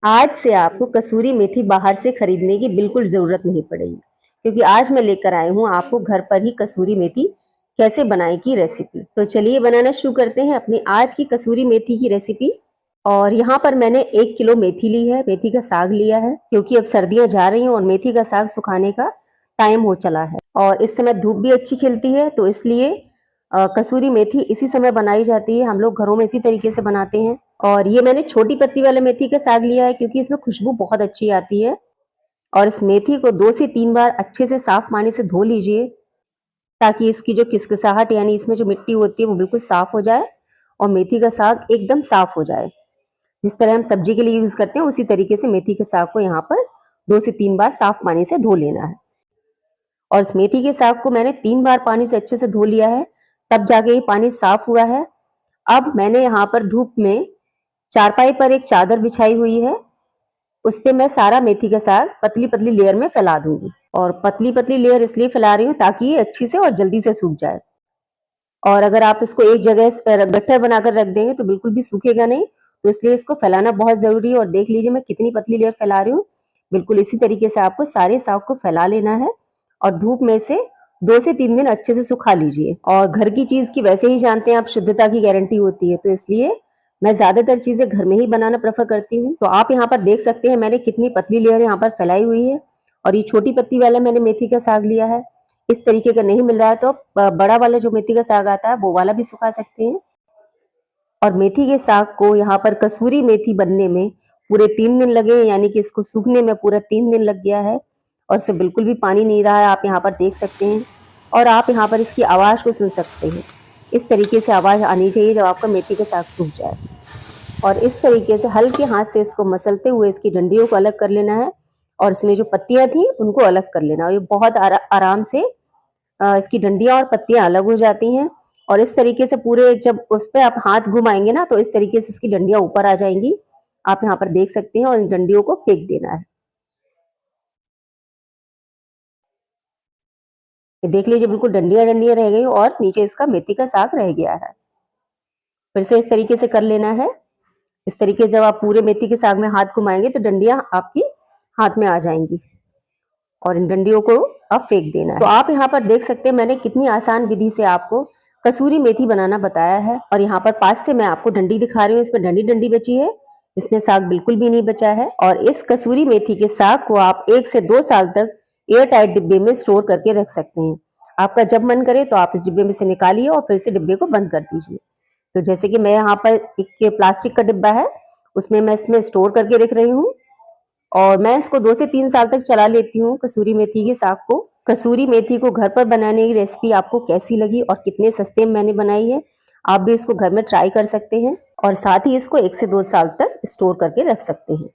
आज से आपको कसूरी मेथी बाहर से खरीदने की बिल्कुल ज़रूरत नहीं पड़ेगी, क्योंकि आज मैं लेकर आई हूँ आपको घर पर ही कसूरी मेथी कैसे बनाए की रेसिपी। तो चलिए बनाना शुरू करते हैं अपनी आज की कसूरी मेथी की रेसिपी। और यहाँ पर मैंने 1 किलो मेथी ली है, मेथी का साग लिया है, क्योंकि अब सर्दियाँ जा रही हैं और मेथी का साग सुखाने का टाइम हो चला है और इस समय धूप भी अच्छी खिलती है, तो इसलिए कसूरी मेथी इसी समय बनाई जाती है। हम लोग घरों में इसी तरीके से बनाते हैं। और ये मैंने छोटी पत्ती वाले मेथी का साग लिया है, क्योंकि इसमें खुशबू बहुत अच्छी आती है। और इस मेथी को 2 से 3 बार अच्छे से साफ पानी से धो लीजिए, ताकि इसकी जो किसकिसाहट यानी इसमें जो मिट्टी होती है वो बिल्कुल साफ हो जाए और मेथी का साग एकदम साफ हो जाए। जिस तरह हम सब्जी के लिए यूज करते हैं उसी तरीके से मेथी के साग को यहाँ पर 2 से 3 बार साफ पानी से धो लेना है। और इस मेथी के साग को मैंने 3 बार पानी से अच्छे से धो लिया है, तब जाके ये पानी साफ हुआ है। अब मैंने यहाँ पर धूप में चारपाई पर एक चादर बिछाई हुई है, उस पे मैं सारा मेथी का साग पतली-पतली लेयर में फैला दूंगी। और पतली-पतली लेयर इसलिए फैला रही हूँ ताकि ये अच्छी से और जल्दी से सूख जाए। और अगर आप इसको एक जगह गट्ठर बनाकर रख देंगे तो बिल्कुल भी सूखेगा नहीं, तो इसलिए इसको फैलाना बहुत जरूरी है। और देख लीजिए मैं कितनी पतली लेयर फैला रही हूँ। बिल्कुल इसी तरीके से आपको सारे साग को फैला लेना है और धूप में से 2 से 3 दिन अच्छे से सुखा लीजिए। और घर की चीज की वैसे ही जानते हैं आप, शुद्धता की गारंटी होती है, तो इसलिए मैं ज्यादातर चीजें घर में ही बनाना प्रेफर करती हूँ। तो आप यहाँ पर देख सकते हैं मैंने कितनी पतली लेयर यहाँ पर फैलाई हुई है। और ये छोटी पत्ती वाला मैंने मेथी का साग लिया है। इस तरीके का नहीं मिल रहा है तो बड़ा वाला जो मेथी का साग आता है वो वाला भी सुखा सकते हैं। और मेथी के साग को यहाँ पर कसूरी मेथी बनने में पूरे 3 दिन लगे, यानी कि इसको सूखने में पूरा 3 दिन लग गया है। और इससे बिल्कुल भी पानी नहीं रहा है, आप यहाँ पर देख सकते हैं। और आप यहाँ पर इसकी आवाज़ को सुन सकते हैं। इस तरीके से आवाज़ आनी चाहिए जब आपका मेथी का साग सूख जाए। और इस तरीके से हल्के हाथ से इसको मसलते हुए इसकी डंडियों को अलग कर लेना है और इसमें जो पत्तियां थी उनको अलग कर लेना। ये बहुत आराम से इसकी डंडियां और पत्तियां अलग हो जाती हैं। और इस तरीके से पूरे जब उस पर आप हाथ घुमाएंगे ना तो इस तरीके से इसकी डंडियां ऊपर आ जाएंगी। आप यहाँ पर देख सकते हैं। और इन डंडियों को फेंक देना है। ये देख लीजिए बिल्कुल डंडियां डंडियां रह गई और नीचे इसका मेथी का साग रह गया है। फिर से इस तरीके से कर लेना है। इस तरीके से जब आप पूरे मेथी के साग में हाथ घुमाएंगे तो डंडियां आपकी हाथ में आ जाएंगी और इन डंडियों को अब फेंक देना है। तो आप यहाँ पर देख सकते हैं मैंने कितनी आसान विधि से आपको कसूरी मेथी बनाना बताया है। और यहाँ पर पास से मैं आपको डंडी दिखा रही हूँ, इसमें डंडी डंडी बची है, इसमें साग बिल्कुल भी नहीं बचा है। और इस कसूरी मेथी के साग को आप 1 से 2 साल तक एयर टाइट डिब्बे में स्टोर करके रख सकते हैं। आपका जब मन करे तो आप इस डिब्बे में से निकालिए और फिर से डिब्बे को बंद कर दीजिए। तो जैसे कि मैं यहाँ पर एक प्लास्टिक का डिब्बा है, उसमें मैं इसमें स्टोर करके रख रही हूँ और मैं इसको 2 से 3 साल तक चला लेती हूँ कसूरी मेथी के साग को। कसूरी मेथी को घर पर बनाने की रेसिपी आपको कैसी लगी और कितने सस्ते में मैंने बनाई है, आप भी इसको घर में ट्राई कर सकते हैं और साथ ही इसको 1 से 2 साल तक स्टोर करके रख सकते हैं।